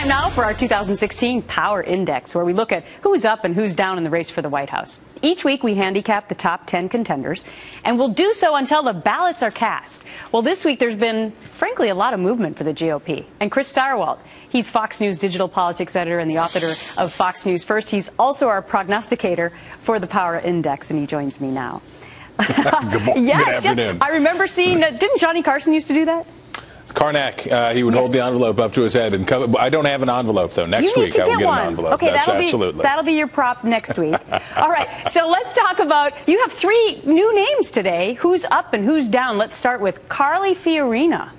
Time now for our 2016 Power Index, where we look at who's up and who's down in the race for the White House. Each week we handicap the top 10 contenders, and we'll do so until the ballots are cast. Well, this week there's been, frankly, a lot of movement for the GOP. And Chris Stirewalt, he's Fox News digital politics editor and the author of Fox News First. He's also our prognosticator for the Power Index, and he joins me now. Good morning. Yes, Good afternoon. yes. I remember seeing, didn't Johnny Carlson used to do that? Karnak, he would hold the envelope up to his head and cover. I don't have an envelope, though. Next week I will get an envelope. Okay, Absolutely. that'll be your prop next week. All right, so let's talk about, you have 3 new names today. Who's up and who's down? Let's start with Carly Fiorina.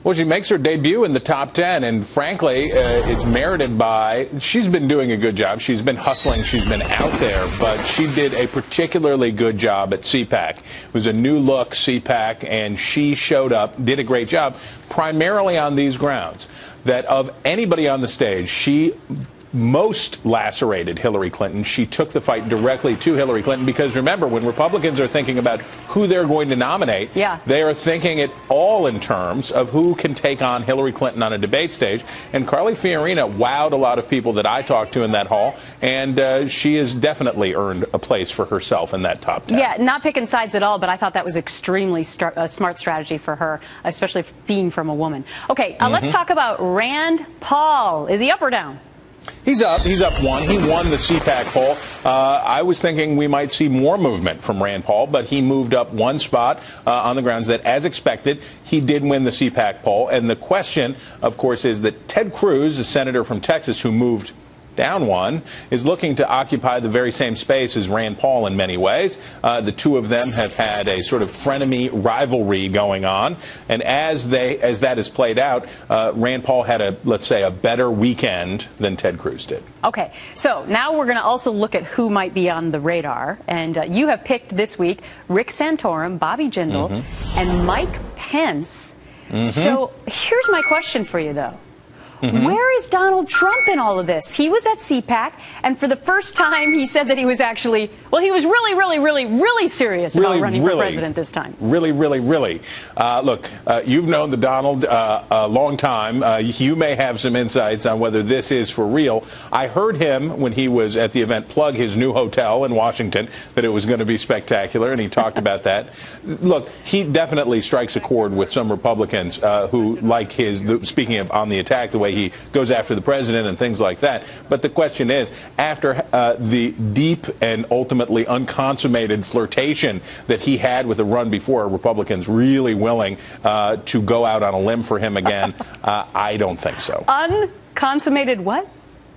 Well, she makes her debut in the top 10, and frankly, it's merited by, she's been doing a good job. She's been hustling. She's been out there, but she did a particularly good job at CPAC. It was a new look CPAC, and she showed up, did a great job, primarily on these grounds, that of anybody on the stage, she most lacerated Hillary Clinton. She took the fight directly to Hillary Clinton because, remember, when Republicans are thinking about who they're going to nominate, they are thinking it all in terms of who can take on Hillary Clinton on a debate stage. And Carly Fiorina wowed a lot of people that I talked to in that hall, and she has definitely earned a place for herself in that top 10. Yeah, not picking sides at all, but I thought that was extremely smart strategy for her, especially being from a woman. Okay, let's talk about Rand Paul. Is he up or down? He's up. He's up 1. He won the CPAC poll. I was thinking we might see more movement from Rand Paul, but he moved up 1 spot on the grounds that, as expected, he did win the CPAC poll. And the question, of course, is that Ted Cruz, a senator from Texas who moved down 1, is looking to occupy the very same space as Rand Paul in many ways. The two of them have had a sort of frenemy rivalry going on, and as that has played out, Rand Paul had let's say, a better weekend than Ted Cruz did. Okay, so now we're going to also look at who might be on the radar, and you have picked this week Rick Santorum, Bobby Jindal, and Mike Pence. So here's my question for you, though. Where is Donald Trump in all of this? He was at CPAC, and for the first time, he said that he was actually, well, he was really serious about running for president this time. Really. Look, you've known the Donald a long time. You may have some insights on whether this is for real. I heard him, when he was at the event, plug his new hotel in Washington, that it was going to be spectacular, and he talked about that. Look, he definitely strikes a chord with some Republicans who like speaking of on the attack, the way he goes after the president and things like that. But the question is, after the deep and ultimately unconsummated flirtation that he had with the run before, are Republicans really willing to go out on a limb for him again? I don't think so. Unconsummated what?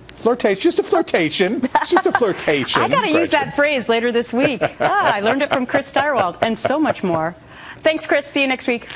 Flirtation, just a flirtation. Just a flirtation. I got to use that phrase later this week. I learned it from Chris Stirewalt and so much more. Thanks, Chris. See you next week.